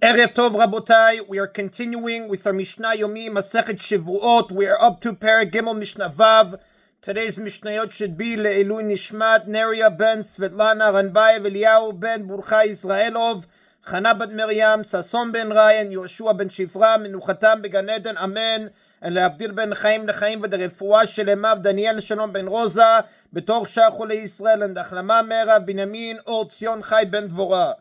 Erev Tov Rabotai, we are continuing with our Mishna Yomi, Masechet Shevuot. We are up to Perek Gimel Mishnah Vav. Today's Mishnayot should be Le'ilui Nishmat, Neria ben Svetlana Ranbayev, Eliyahu ben Burcha Israelov, Chana bat Miriam, Sason ben Ryan, Yoshua ben Shifra, Menuchatam began Eden, Amen. And להבדיל בין חיים לחיים ולרפואה שלמה ודניאל שלום בן רוזה בתור שאר חולי ישראל ולהחלמה מהרה בנימין אור ציון חי בן דבורה.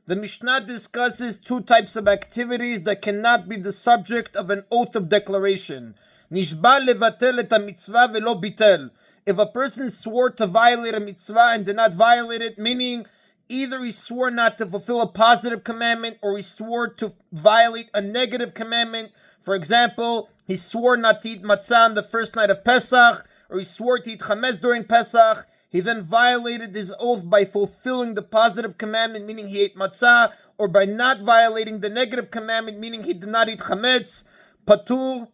The Mishnah discusses two types of activities that cannot be the subject of an oath of declaration. Nishba levatel et mitzvah velo bitel. If a person swore to violate a mitzvah and did not violate it, meaning either he swore not to fulfill a positive commandment or he swore to violate a negative commandment. For example, he swore not to eat matzah on the first night of Pesach, or he swore to eat chametz during Pesach. He then violated his oath by fulfilling the positive commandment, meaning he ate matzah, or by not violating the negative commandment, meaning he did not eat chametz. Patur,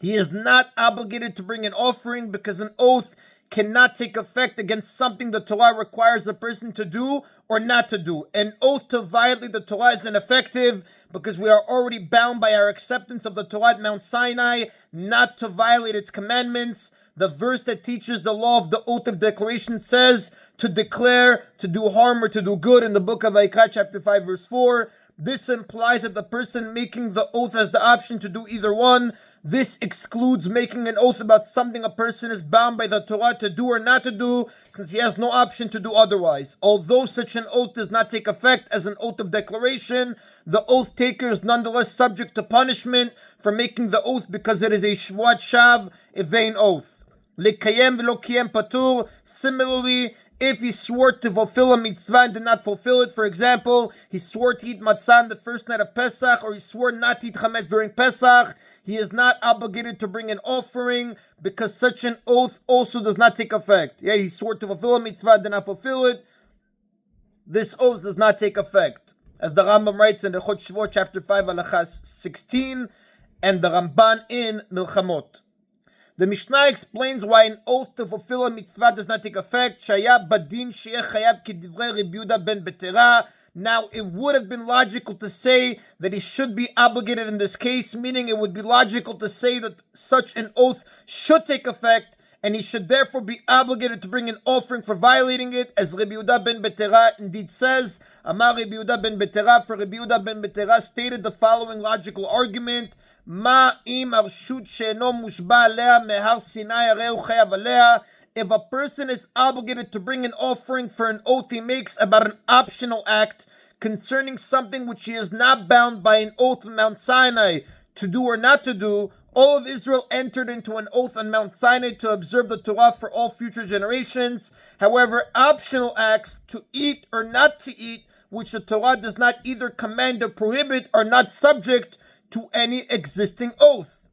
he is not obligated to bring an offering because an oath cannot take effect against something the Torah requires a person to do or not to do. An oath to violate the Torah is ineffective because we are already bound by our acceptance of the Torah at Mount Sinai not to violate its commandments. The verse that teaches the law of the oath of declaration says to declare, to do harm or to do good in the book of Vayikra, chapter 5, verse 4. This implies that the person making the oath has the option to do either one. This excludes making an oath about something a person is bound by the Torah to do or not to do, since he has no option to do otherwise. Although such an oath does not take effect as an oath of declaration, the oath taker is nonetheless subject to punishment for making the oath because it is a Shevuot shav, a vain oath. Lekayem v'lo kiyem patur. Similarly, if he swore to fulfill a mitzvah and did not fulfill it, for example, he swore to eat matzah on the first night of Pesach, or he swore not to eat chametz during Pesach, he is not obligated to bring an offering because such an oath also does not take effect. Yeah, he swore to fulfill a mitzvah and did not fulfill it. This oath does not take effect. As the Rambam writes in the Shevuot, chapter 5, halacha 16, and the Ramban in Milchamot. The Mishnah explains why an oath to fulfill a mitzvah does not take effect. Shaya badin sheyeh chayav kedivrei Rabbi Yehuda ben Betera. Now, it would have been logical to say that he should be obligated in this case, meaning it would be logical to say that such an oath should take effect, and he should therefore be obligated to bring an offering for violating it, as Rabbi Yehuda ben Betera indeed says. Amar Rabbi Yehuda ben Betera, for Rabbi Yehuda ben Betera stated the following logical argument. Ma im arshut she'eno mushba alea mehar Sinai areu chayav alea. If a person is obligated to bring an offering for an oath he makes about an optional act concerning something which he is not bound by an oath on Mount Sinai to do or not to do, all of Israel entered into an oath on Mount Sinai to observe the Torah for all future generations. However, optional acts to eat or not to eat, which the Torah does not either command or prohibit, are not subject to any existing oath.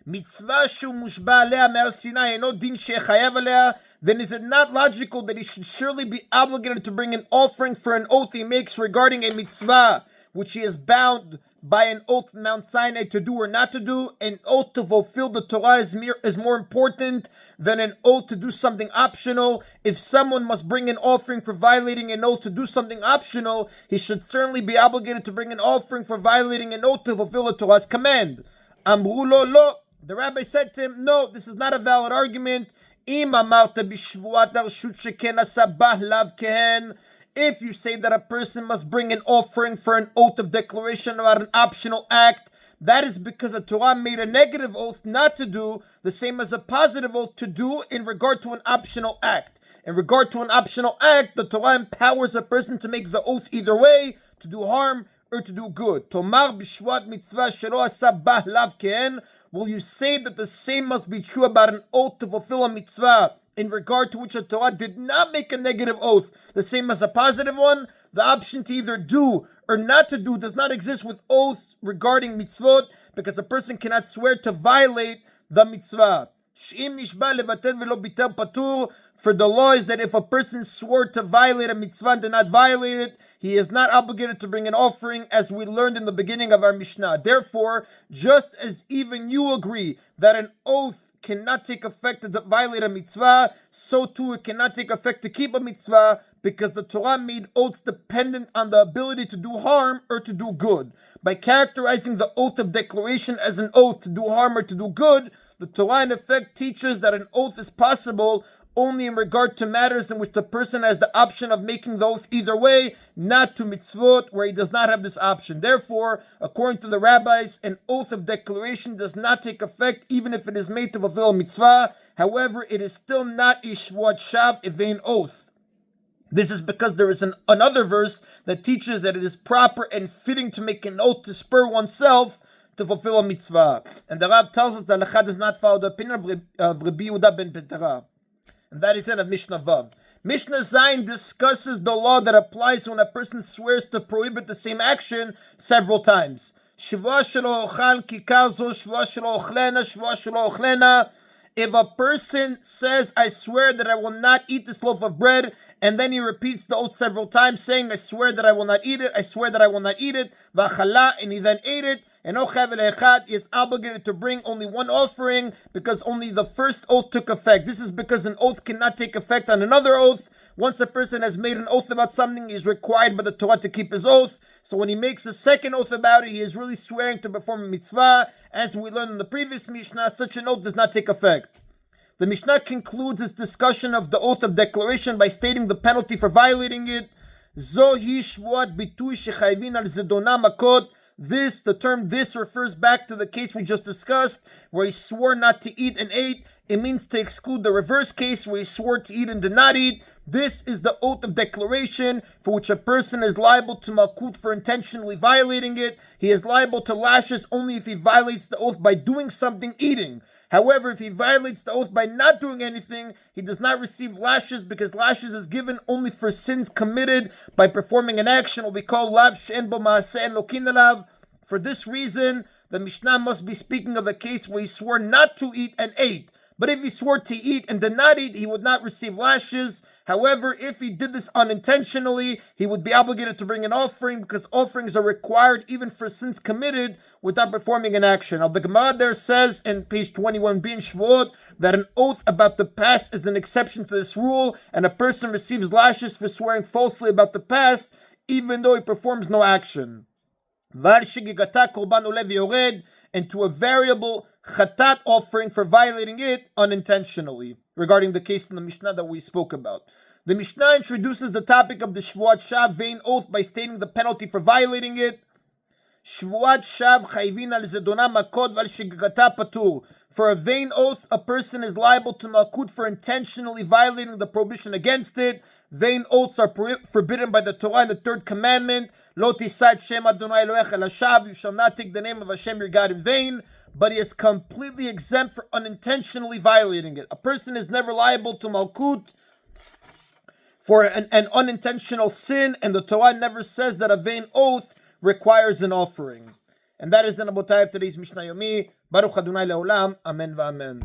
Mitzvah shu mushba alea me'ar Sinai eno din shechayav alea. Then is it not logical that he should surely be obligated to bring an offering for an oath he makes regarding a mitzvah which he is bound by an oath Mount Sinai to do or not to do? An oath to fulfill the Torah is more important than an oath to do something optional. If someone must bring an offering for violating an oath to do something optional, he should certainly be obligated to bring an offering for violating an oath to fulfill the Torah's command. Amru lo lo. The rabbi said to him, no, this is not a valid argument. If you say that a person must bring an offering for an oath of declaration about an optional act, that is because the Torah made a negative oath not to do, the same as a positive oath to do in regard to an optional act. In regard to an optional act, the Torah empowers a person to make the oath either way, to do harm or to do good. Tomar b'shvuat mitzvah shelo asa bah lav kehen. Will you say that the same must be true about an oath to fulfill a mitzvah in regard to which the Torah did not make a negative oath, the same as a positive one? The option to either do or not to do does not exist with oaths regarding mitzvot, because a person cannot swear to violate the mitzvah. For the law is that if a person swore to violate a mitzvah and did not violate it, he is not obligated to bring an offering, as we learned in the beginning of our Mishnah. Therefore, just as even you agree that an oath cannot take effect to violate a mitzvah, so too it cannot take effect to keep a mitzvah, because the Torah made oaths dependent on the ability to do harm or to do good. By characterizing the oath of declaration as an oath to do harm or to do good, the Torah in effect teaches that an oath is possible only in regard to matters in which the person has the option of making the oath either way, not to mitzvot where he does not have this option. Therefore, according to the rabbis, an oath of declaration does not take effect even if it is made to fulfill a mitzvah. However, it is still not a Shevuot shav, a vain oath. This is because there is another verse that teaches that it is proper and fitting to make an oath to spur oneself to fulfill a mitzvah. And the Rav tells us that Halakha does not follow the opinion of Rabbi Yehuda ben Petara. And that is in of Mishnah Vav. Mishnah Zayin discusses the law that applies when a person swears to prohibit the same action several times. Shevuot shelo ochal kikar zo, shevuot shelo ochlena, shevuot shelo ochlena. If a person says, I swear that I will not eat this loaf of bread, and then he repeats the oath several times, saying, I swear that I will not eat it, I swear that I will not eat it, v'achala, and he then ate it, and ochav echad is obligated to bring only one offering, because only the first oath took effect. This is because an oath cannot take effect on another oath. Once a person has made an oath about something, he is required by the Torah to keep his oath. So when he makes a second oath about it, he is really swearing to perform a mitzvah. As we learned in the previous Mishnah, such an oath does not take effect. The Mishnah concludes its discussion of the oath of declaration by stating the penalty for violating it. Zohi shvuat bitui shechayvin al zedona makot. The term this refers back to the case we just discussed, where he swore not to eat and ate. It means to exclude the reverse case, where he swore to eat and did not eat. This is the oath of declaration, for which a person is liable to malkut for intentionally violating it. He is liable to lashes only if he violates the oath by doing something, eating. However, if he violates the oath by not doing anything, he does not receive lashes, because lashes is given only for sins committed by performing an action, what we call lav she'en bo ma'aseh elokin alav. For this reason, the Mishnah must be speaking of a case where he swore not to eat and ate. But if he swore to eat and did not eat, he would not receive lashes. However, if he did this unintentionally, he would be obligated to bring an offering, because offerings are required even for sins committed without performing an action. Now, the Gemara there says in page 21b in Shevuot that an oath about the past is an exception to this rule, and a person receives lashes for swearing falsely about the past, even though he performs no action. And to a variable chatat offering for violating it unintentionally, regarding the case in the Mishnah that we spoke about. The Mishnah introduces the topic of the Shevuot shav, vain oath, by stating the penalty for violating it. Shevuot shav chayvin al zedona makot val shigata patur. For a vain oath, a person is liable to malkut for intentionally violating the prohibition against it. Vain oaths are forbidden by the Torah in the third commandment. Lo tisad shem Adonai Elohecha lashav. You shall not take the name of Hashem your God in vain. But he is completely exempt for unintentionally violating it. A person is never liable to malkut for an unintentional sin, and the Torah never says that a vain oath requires an offering. And that is the Nabotai of today's Mishna Yomi. Baruch Adonai Leolam. Amen v'amen.